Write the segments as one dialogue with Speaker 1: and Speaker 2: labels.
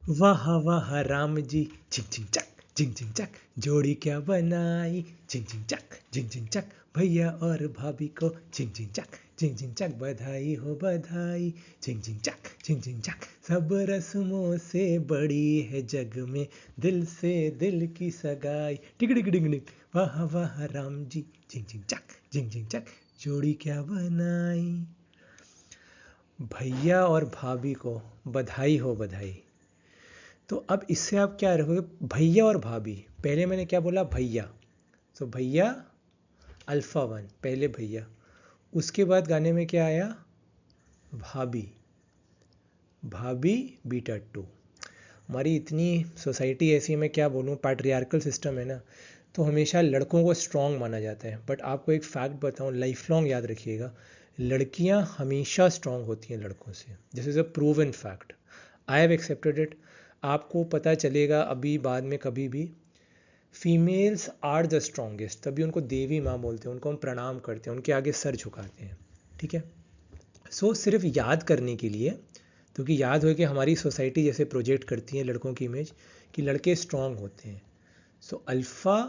Speaker 1: वाह वाह राम जी, झिंग झिंग चक झिंग झिंग चक, जोड़ी क्या बनाई, झिंग झिंग चक झिंग झिंग चक, भैया और भाभी को झिंग झिंग चक, बधाई हो बधाई, झिंग झिंग चक, सब रस्मों से बड़ी है जग में दिल से दिल की सगाई, टिक टिक टिक टिक, वाह वाह राम जी, झिंग झिंग चक, जोड़ी क्या बनाई। भैया और भाभी को बधाई हो बधाई। तो अब इससे आप क्या रखोगे, भैया और भाभी, पहले मैंने क्या बोला, भैया, तो भैया अल्फ़ा वन, पहले भैया, उसके बाद गाने में क्या आया, भाभी, भाभी बीटा टू। हमारी इतनी सोसाइटी ऐसी है, मैं क्या बोलूँ, पैट्रियार्कल सिस्टम है ना, तो हमेशा लड़कों को स्ट्रांग माना जाता है। बट आपको एक फैक्ट बताऊँ, लाइफ लॉन्ग याद रखिएगा, लड़कियां हमेशा स्ट्रांग होती हैं लड़कों से। This is a proven fact, I have accepted it. आपको पता चलेगा अभी बाद में कभी भी, फीमेल्स आर द स्ट्रॉन्गेस्ट, तभी उनको देवी माँ बोलते हैं, उनको हम प्रणाम करते हैं, उनके आगे सर झुकाते हैं। ठीक है, सो सिर्फ याद करने के लिए, क्योंकि याद हो कि हमारी सोसाइटी जैसे प्रोजेक्ट करती है लड़कों की इमेज कि लड़के स्ट्रांग होते हैं। So alpha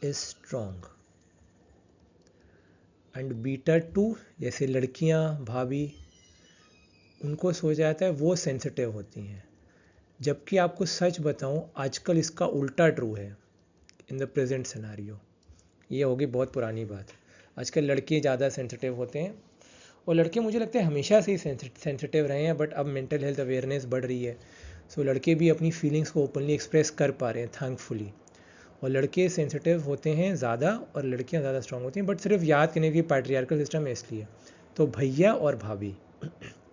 Speaker 1: is strong and beta to, जैसे लड़कियां भाभी, उनको सोचा जाता है वो सेंसिटिव होती हैं। जबकि आपको सच बताऊं, आजकल इसका उल्टा ट्रू है इन द प्रेजेंट सिनारियो। ये होगी बहुत पुरानी बात, आजकल लड़के ज़्यादा सेंसिटिव होते हैं, और लड़के मुझे लगता है हमेशा से ही सेंसिटिव रहे हैं, बट अब मेंटल हेल्थ अवेयरनेस बढ़ रही है। सो लड़के भी अपनी फीलिंग्स को ओपनली एक्सप्रेस कर पा रहे हैं थैंकफुली, और लड़के सेंसिटिव होते हैं ज़्यादा और लड़कियां ज़्यादा स्ट्रांग होती हैं। बट सिर्फ याद करने की पैट्रियार्कल सिस्टम है इसलिए। तो भैया और भाभी,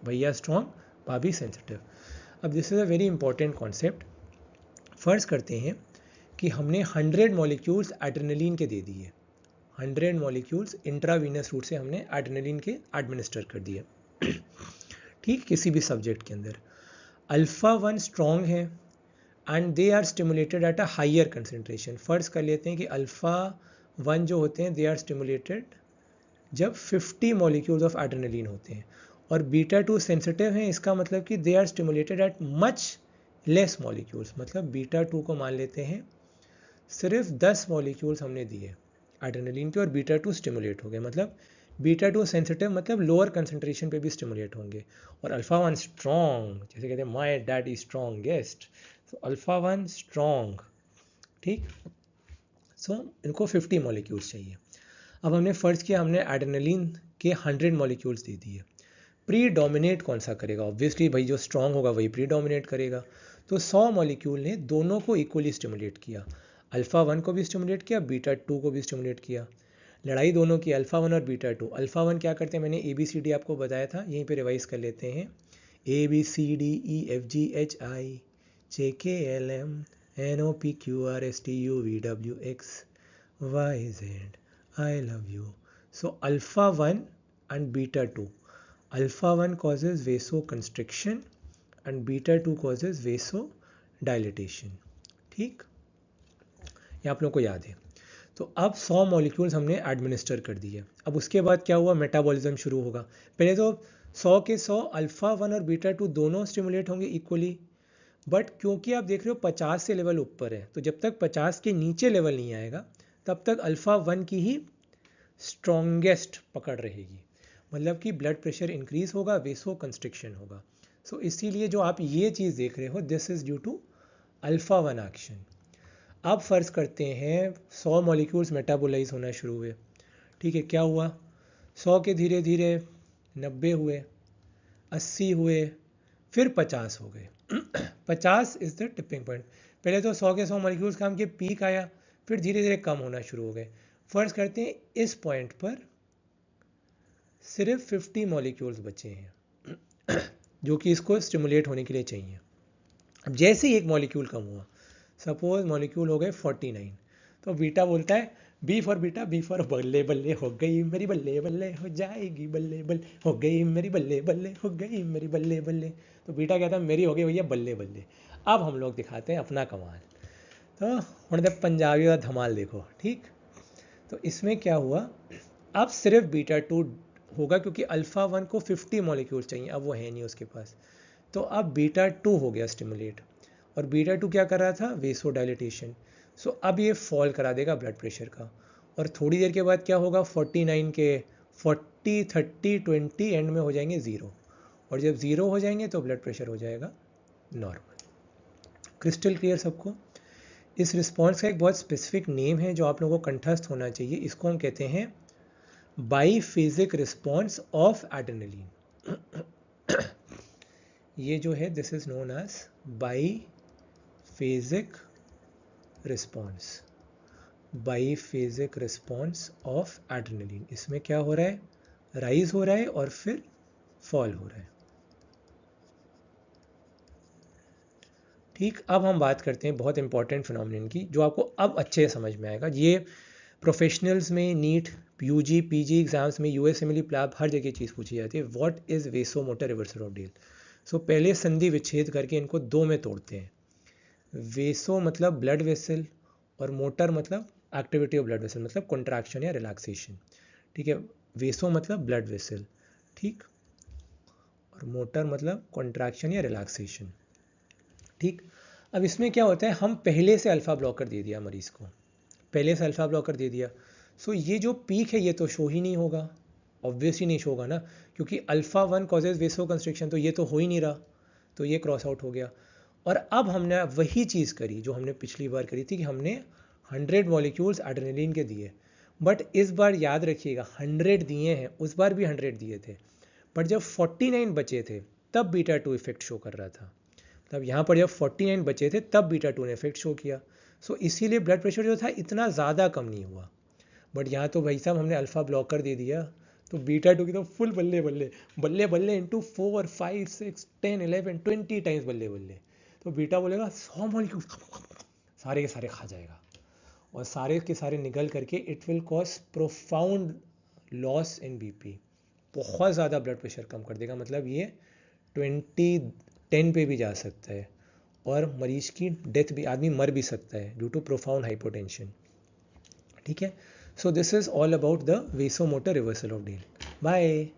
Speaker 1: भैया स्ट्रांग, भाभी सेंसिटिव। अब this is a very important concept. फ़र्ज़ करते हैं कि हमने 100 मॉलिक्यूल्स एड्रेनलिन के दे दिए, 100 मॉलिक्यूल्स इंट्रावीनस रूट से हमने एड्रेनलिन के एडमिनिस्टर कर दिए, ठीक, किसी भी सब्जेक्ट के अंदर। अल्फ़ा वन स्ट्रॉन्ग है and they are stimulated at a higher concentration. फ़र्ज़ कर लेते हैं कि अल्फ़ा वन जो होते हैं दे आर स्टिमुलेटेड जब 50 मॉलिक्यूल्स ऑफ एड्रेनलिन होते हैं, और बीटा टू सेंसिटिव हैं, इसका मतलब कि they are stimulated at much less molecules. मतलब बीटा टू को मान लेते हैं सिर्फ 10 मॉलिक्यूल्स हमने दिए एड्रेनलिन के, और बीटा टू स्टिमुलेट हो गए। मतलब बीटा टू सेंसिटिव मतलब लोअर कंसंट्रेशन पे भी स्टिमुलेट होंगे। और अल्फ़ा वन स्ट्रॉन्ग, जैसे कहते हैं माई डैडी स्ट्रॉन्गेस्ट, तो अल्फ़ा वन स्ट्रॉन्ग, ठीक। सो इनको 50 मॉलिक्यूल्स चाहिए। अब हमने फ़र्ज़ किया हमने एड्रेनलिन के 100 मॉलिक्यूल्स दे दिए, प्री डोमिनेट कौन सा करेगा, ऑब्वियसली भाई जो स्ट्रॉन्ग होगा वही प्री डोमिनेट करेगा। तो 100 मॉलिक्यूल ने दोनों को इक्वली स्टिमुलेट किया, अल्फ़ा वन को भी स्टिमुलेट किया, बीटा टू को भी स्टिमुलेट किया। लड़ाई दोनों की, अल्फ़ा वन और बीटा टू। अल्फ़ा वन क्या करते हैं, मैंने ए बी सी डी आपको बताया था, यहीं पे रिवाइज कर लेते हैं। A B C D E F G H I J K L M N O P Q R S T U V W X Y Z I love you. So alpha one and beta two, alpha one causes vasoconstriction and beta 2 causes vasodilatation, ठीक, ये आप लोगों को याद है। तो अब 100 molecules हमने एडमिनिस्टर कर दिए। अब उसके बाद क्या हुआ, मेटाबॉलिज्म शुरू होगा। पहले तो 100 के 100 अल्फ़ा वन और बीटा टू दोनों स्टिमुलेट होंगे इक्वली, बट क्योंकि आप देख रहे हो 50 से लेवल ऊपर है, तो जब तक 50 के नीचे लेवल नहीं आएगा तब तक अल्फ़ा वन की ही स्ट्रॉन्गेस्ट पकड़ रहेगी। मतलब कि ब्लड प्रेशर इंक्रीज होगा, वेसो कंस्ट्रिक्शन होगा। सो इसीलिए जो आप ये चीज़ देख रहे हो, this is due to alpha one action. अब फ़र्ज़ करते हैं 100 मॉलिक्यूल्स मेटाबोलाइज होना शुरू हुए, ठीक है, क्या हुआ, 100 के धीरे धीरे 90 हुए, 80 हुए, फिर 50 हो गए। 50 इज़ द टिपिंग पॉइंट। पहले तो 100 के 100 मॉलिक्यूल्स का के पीक आया, फिर धीरे धीरे कम होना शुरू हो गए। फ़र्ज़ करते हैं इस पॉइंट पर सिर्फ 50 मॉलिक्यूल्स बचे हैं जो कि इसको स्टिमुलेट होने के लिए चाहिए। अब जैसे ही एक मॉलिक्यूल कम हुआ, सपोज मॉलिक्यूल हो गए 49, तो बीटा बोलता है B for beta, B for बल्ले बल्ले हो गई मेरी बल्ले बल्ले हो जाएगी बल्ले बल्ले हो गई मेरी बल्ले बल्ले हो गई मेरी बल्ले बल्ले। तो बीटा कहता है मेरी हो गई भैया बल्ले बल्ले। अब हम लोग दिखाते हैं अपना कमाल। तो हुण पंजाबी का धमाल देखो, ठीक। तो इसमें क्या हुआ, अब सिर्फ बीटा टू होगा क्योंकि अल्फ़ा वन को 50 मॉलिक्यूल चाहिए, अब वो है नहीं उसके पास। तो अब बीटा 2 हो गया स्टिमुलेट, और बीटा 2 क्या कर रहा था, वेसो डायलिटेशन। सो अब ये फॉल करा देगा ब्लड प्रेशर का, और थोड़ी देर के बाद क्या होगा, 49 के 40 30 20 एंड में हो जाएंगे 0, और जब 0 हो जाएंगे तो ब्लड प्रेशर हो जाएगा नॉर्मल। क्रिस्टल क्लियर सबको? इस रिस्पॉन्स का एक बहुत स्पेसिफिक नेम है जो आप लोगों को कंठस्थ होना चाहिए, इसको हम कहते हैं बाईफेजिक रिस्पॉन्स ऑफ एड्रेनलिन। ये जो है this is known as biphasic response, biphasic response of adrenaline. इसमें क्या हो रहा है, राइज हो रहा है और फिर फॉल हो रहा है। ठीक, अब हम बात करते हैं बहुत इंपॉर्टेंट फिनोमिनन की, जो आपको अब अच्छे से समझ में आएगा। ये प्रोफेशनल्स में, नीट, यूजी, पीजी एग्जाम्स में, यूएसएमएलई प्लैब हर जगह चीज़ पूछी जाती है, what is vasomotor reversal of Dale. So पहले संधि विच्छेद करके इनको दो में तोड़ते हैं। वेसो मतलब ब्लड वेसल, और मोटर मतलब एक्टिविटी ऑफ ब्लड वेसल, मतलब कॉन्ट्रैक्शन या रिलैक्सेशन। ठीक है, वेसो मतलब ब्लड वेसल, ठीक, और मोटर मतलब कॉन्ट्रैक्शन या रिलैक्सेशन। ठीक, अब इसमें क्या होता है, हम पहले से अल्फा ब्लॉकर दे दिया मरीज को, पहले से अल्फा ब्लॉकर दे दिया। सो ये जो पीक है ये तो शो ही नहीं होगा, ऑब्वियसली नहीं शो होगा ना, क्योंकि अल्फा 1 कॉजेज वेसो कंस्ट्रिक्शन, तो ये तो हो ही नहीं रहा, तो ये क्रॉस आउट हो गया। और अब हमने वही चीज़ करी जो हमने पिछली बार करी थी, कि हमने 100 मॉलिक्यूल्स एड्रेनलिन के दिए, बट इस बार याद रखिएगा 100 दिए हैं, उस बार भी 100 दिए थे, बट जब 49 बचे थे तब बीटा 2 इफेक्ट शो कर रहा था। तब यहाँ पर जब 49 बचे थे तब बीटा 2 ने इफेक्ट शो किया। सो इसीलिए ब्लड प्रेशर जो था इतना ज़्यादा कम नहीं हुआ। बट यहाँ तो भाई साहब हमने अल्फा ब्लॉकर दे दिया, तो बीटा 2 की तो फुल बल्ले बल्ले बल्ले बल्ले इंटू 4 5 6 10 11 20 टाइम्स बल्ले बल्ले। तो बीटा बोलेगा 100 मॉलिक्यूल सारे के सारे खा जाएगा, और सारे के सारे निगल करके it will cause profound loss in BP, बहुत ज़्यादा ब्लड प्रेशर कम कर देगा। मतलब ये 10 पे भी जा सकता है, और मरीज की डेथ भी, आदमी मर भी सकता है ड्यू टू प्रोफाउंड हाइपोटेंशन। ठीक है, so this is all about the vasomotor reversal of Dale. Bye.